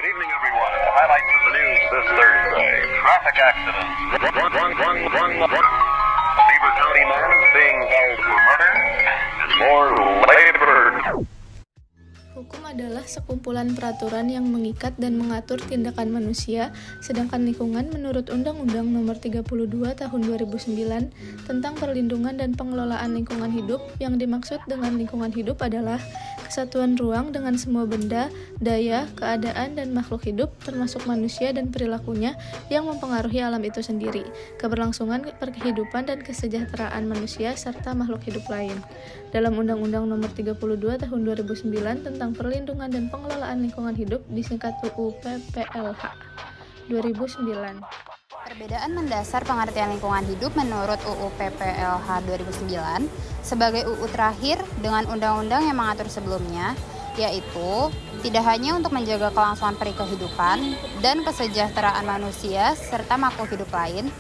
Good evening, everyone. The highlights of the news this Thursday. Traffic accidents. A Beaver County man is being held for murder. And more labor. Hukum adalah sekumpulan peraturan yang mengikat dan mengatur tindakan manusia, sedangkan lingkungan menurut Undang-Undang Nomor 32 Tahun 2009 tentang perlindungan dan pengelolaan lingkungan hidup. Yang dimaksud dengan lingkungan hidup adalah kesatuan ruang dengan semua benda, daya, keadaan, dan makhluk hidup, termasuk manusia dan perilakunya yang mempengaruhi alam itu sendiri, keberlangsungan kehidupan dan kesejahteraan manusia serta makhluk hidup lain. Dalam Undang-Undang Nomor 32 Tahun 2009 tentang perlindungan dan pengelolaan lingkungan hidup, disingkat UU PPLH 2009. Perbedaan mendasar pengertian lingkungan hidup menurut UU PPLH 2009 sebagai UU terakhir dengan undang-undang yang mengatur sebelumnya, yaitu tidak hanya untuk menjaga kelangsungan peri kehidupan dan kesejahteraan manusia serta makhluk hidup lain,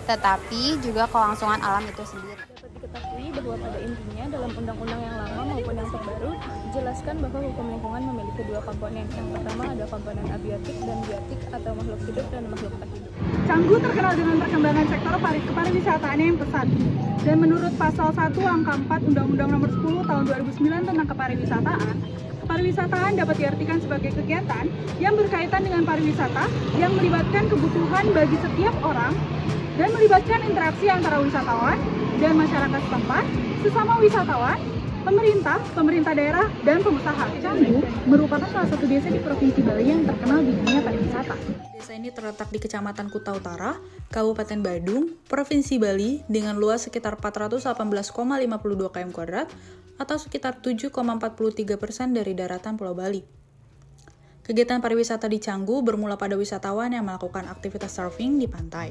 tetapi juga kelangsungan alam itu sendiri. Dapat diketahui bahwa pada intinya dalam undang-undang yang lama maupun yang terbaru dijelaskan bahwa hukum lingkungan memiliki dua komponen. Yang pertama ada komponen abiotik dan biotik atau makhluk hidup dan makhluk tak hidup. Canggu terkenal dengan perkembangan sektor kepariwisataannya yang pesat. Dan menurut pasal 1 angka 4 Undang-Undang Nomor 10 Tahun 2009 tentang kepariwisataan dapat diartikan sebagai kegiatan yang berkaitan dengan pariwisata yang melibatkan kebutuhan bagi setiap orang dan melibatkan interaksi antara wisatawan dan masyarakat setempat, sesama wisatawan, pemerintah daerah, dan pengusaha. Canggu merupakan salah satu desa di Provinsi Bali yang terkenal di dunia pariwisata. Desa ini terletak di Kecamatan Kuta Utara, Kabupaten Badung, Provinsi Bali dengan luas sekitar 418,52 km2 atau sekitar 7,43% dari daratan Pulau Bali. Kegiatan pariwisata di Canggu bermula pada wisatawan yang melakukan aktivitas surfing di pantai.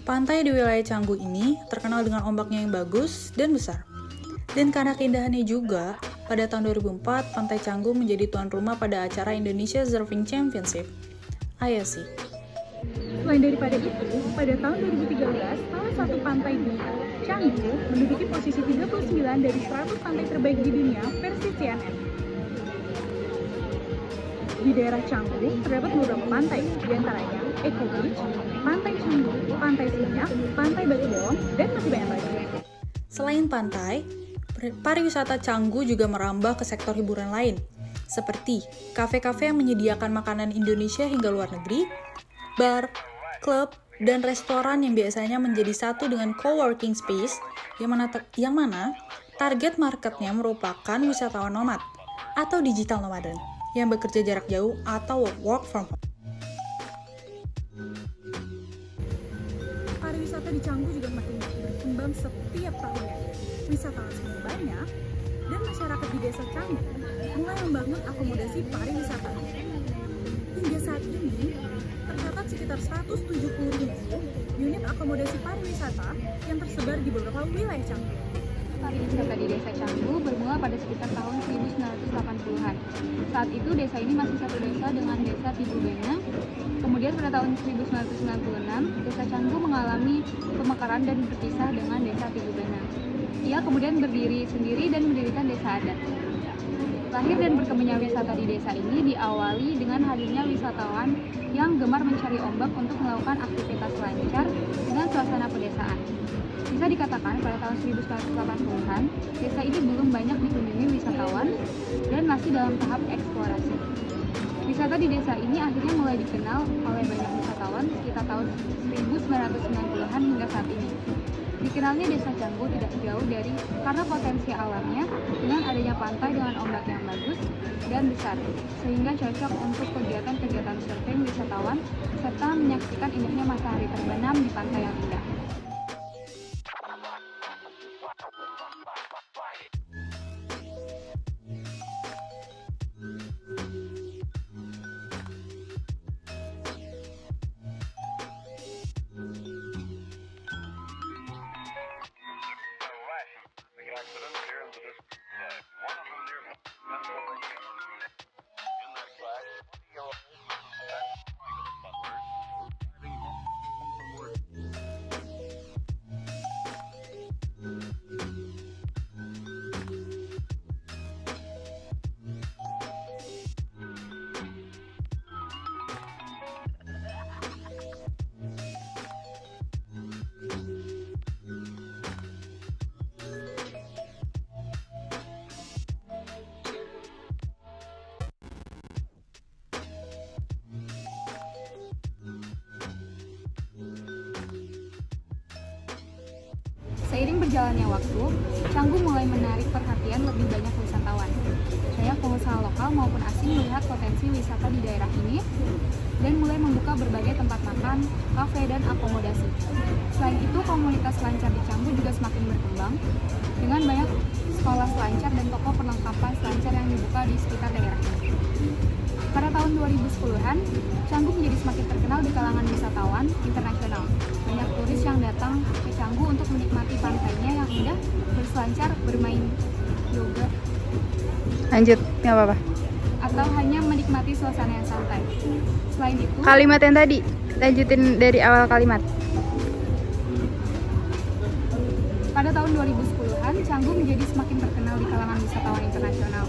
Pantai di wilayah Canggu ini terkenal dengan ombaknya yang bagus dan besar. Dan karena keindahannya juga, pada tahun 2004, Pantai Canggu menjadi tuan rumah pada acara Indonesia Surfing Championship, ISC. Selain daripada itu, pada tahun 2013, salah satu pantai di Canggu menduduki posisi 39 dari 100 pantai terbaik di dunia versi CNN. Di daerah Canggu terdapat beberapa pantai, diantaranya Eco Beach, Pantai Canggu, Pantai Seminyak, Pantai Batu Bawang, dan masih banyak lagi. Selain pantai, pariwisata Canggu juga merambah ke sektor hiburan lain, seperti kafe-kafe yang menyediakan makanan Indonesia hingga luar negeri, bar, klub, dan restoran yang biasanya menjadi satu dengan co-working space, yang mana target marketnya merupakan wisatawan nomad atau digital nomaden yang bekerja jarak jauh atau work from home. Pariwisata di Canggu juga makin berkembang setiap tahunnya. Wisatawan semakin banyak, dan masyarakat di desa Canggu mulai membangun akomodasi pariwisata. Hingga saat ini, tercatat sekitar 170.000 unit akomodasi pariwisata yang tersebar di beberapa wilayah Canggu. Pariwisata di desa Canggu bermula pada sekitar tahun 1980-an. Saat itu desa ini masih satu desa dengan desa Pigubena. Kemudian pada tahun 1996, desa Canggu mengalami pemekaran dan berpisah dengan desa Pigubena. Ia kemudian berdiri sendiri dan mendirikan desa adat. Lahir dan berkembangnya wisata di desa ini diawali dengan hadirnya wisatawan yang gemar mencari ombak untuk melakukan aktivitas lancar dengan suasana pedesaan. Bisa dikatakan pada tahun 1980-an, desa ini belum banyak dikunjungi wisatawan dan masih dalam tahap eksplorasi. Wisata di desa ini akhirnya mulai dikenal oleh banyak wisatawan sekitar tahun 1990-an hingga saat ini. Dikenalnya desa Canggu tidak jauh dari karena potensi alamnya dengan adanya pantai dengan ombak yang bagus dan besar, sehingga cocok untuk kegiatan-kegiatan surfing wisatawan serta menyaksikan indahnya matahari terbenam di pantai yang indah. Accidents here in the distance. One of them near Pennsylvania. In that crash, 20-year-old Michael Butler driving home from work. Seiring berjalannya waktu, Canggu mulai menarik perhatian lebih banyak wisatawan. Banyak pengusaha lokal maupun asing melihat potensi wisata di daerah ini dan mulai membuka berbagai tempat makan, kafe, dan akomodasi. Selain itu, komunitas selancar di Canggu juga semakin berkembang dengan banyak sekolah selancar dan toko perlengkapan selancar yang dibuka di sekitar daerah ini. Pada tahun 2010-an, Canggu menjadi semakin terkenal di kalangan wisatawan internasional. Banyak turis yang datang ke Canggu untuk menikmati pantainya yang indah, berselancar, bermain yoga, Lanjut, nggak apa-apa. atau hanya menikmati suasana yang santai. Selain itu, Kalimat yang tadi, lanjutin dari awal kalimat. pada tahun 2010-an, Canggu menjadi semakin terkenal di kalangan wisatawan internasional.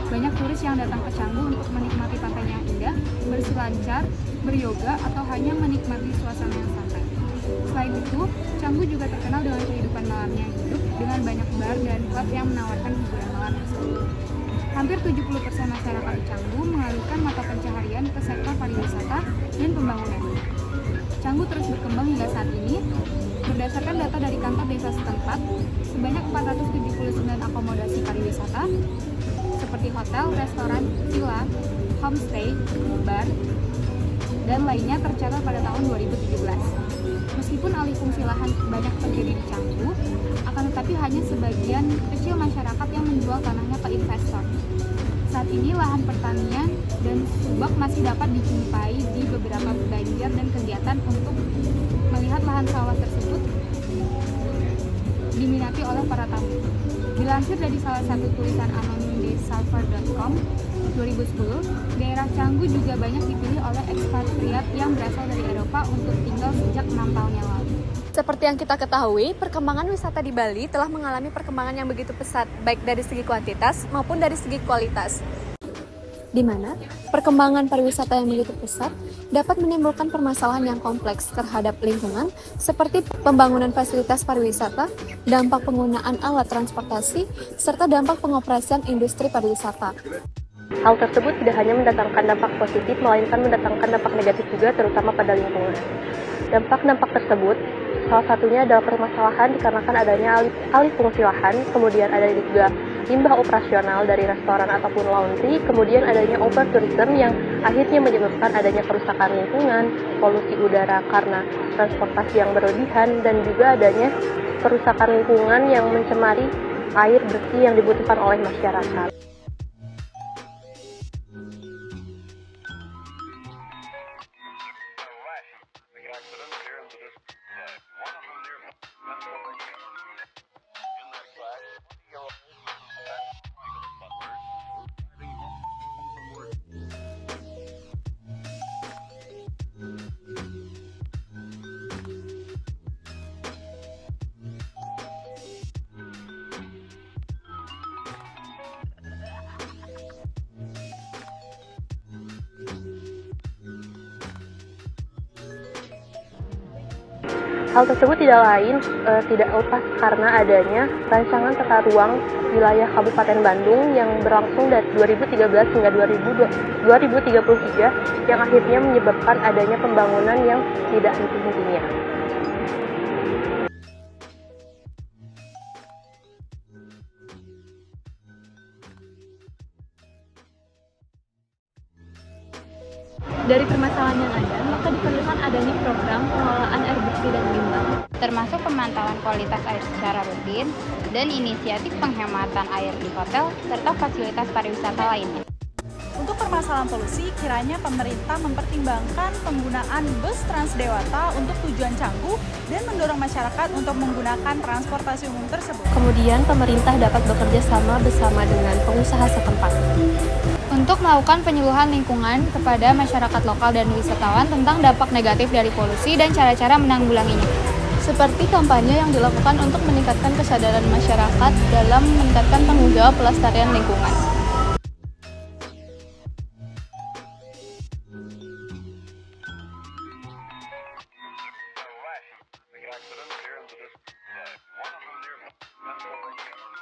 Banyak turis yang datang ke Canggu untuk menikmati pantainya yang indah, berselancar, beryoga, atau hanya menikmati suasana yang santai. Selain itu, Canggu juga terkenal dengan kehidupan malamnya yang hidup dengan banyak bar dan klub yang menawarkan hiburan malam tersebut. Hampir 70% masyarakat di Canggu mengalihkan mata pencaharian ke sektor pariwisata dan pembangunan. Canggu terus berkembang hingga saat ini. Berdasarkan data dari kantor desa setempat, sebanyak 479 akomodasi pariwisata seperti hotel, restoran, villa, homestay, bar, dan lainnya tercatat pada tahun 2017. Meskipun alih fungsi lahan banyak terjadi di Canggu, akan tetapi hanya sebagian kecil masyarakat yang menjual tanahnya ke investor. Saat ini lahan pertanian dan subak masih dapat dijumpai di beberapa banjar dan kegiatan untuk melihat lahan sawah tersebut diminati oleh para tamu. Dilansir dari salah satu tulisan anonim di salver.com 2010, daerah Canggu juga banyak dipilih oleh ekspatriat yang berasal dari Eropa untuk tinggal sejak 6 tahun yang lalu. Seperti yang kita ketahui, perkembangan wisata di Bali telah mengalami perkembangan yang begitu pesat, baik dari segi kuantitas maupun dari segi kualitas. Di mana perkembangan pariwisata yang begitu pesat dapat menimbulkan permasalahan yang kompleks terhadap lingkungan, seperti pembangunan fasilitas pariwisata, dampak penggunaan alat transportasi, serta dampak pengoperasian industri pariwisata. Hal tersebut tidak hanya mendatangkan dampak positif, melainkan mendatangkan dampak negatif juga, terutama pada lingkungan. Dampak-dampak tersebut salah satunya adalah permasalahan dikarenakan adanya alih fungsi lahan, kemudian ada juga limbah operasional dari restoran ataupun laundry, kemudian adanya overtourism yang akhirnya menyebabkan adanya kerusakan lingkungan, polusi udara karena transportasi yang berlebihan, dan juga adanya kerusakan lingkungan yang mencemari air bersih yang dibutuhkan oleh masyarakat. Accidents here in the distance. One of them near Pennsylvania. In that crash, 20-year-old Michael Butler driving home from work. Hal tersebut tidak lepas karena adanya rancangan tata ruang wilayah Kabupaten Bandung yang berlangsung dari 2013 hingga 2033 yang akhirnya menyebabkan adanya pembangunan yang tidak henti-hentinya. Dari permasalahan yang ada, maka diperlukan adanya program pengelolaan air bersih dan limbah, termasuk pemantauan kualitas air secara rutin dan inisiatif penghematan air di hotel serta fasilitas pariwisata lainnya. Untuk permasalahan polusi, kiranya pemerintah mempertimbangkan penggunaan bus Transdewata untuk tujuan Canggu dan mendorong masyarakat untuk menggunakan transportasi umum tersebut. Kemudian pemerintah dapat bekerja sama bersama dengan pengusaha setempat Untuk melakukan penyuluhan lingkungan kepada masyarakat lokal dan wisatawan tentang dampak negatif dari polusi dan cara-cara menanggulanginya. seperti kampanye yang dilakukan untuk meningkatkan kesadaran masyarakat dalam meningkatkan tanggung jawab pelestarian lingkungan. Accidents here in the distance. One of them near Pennsylvania.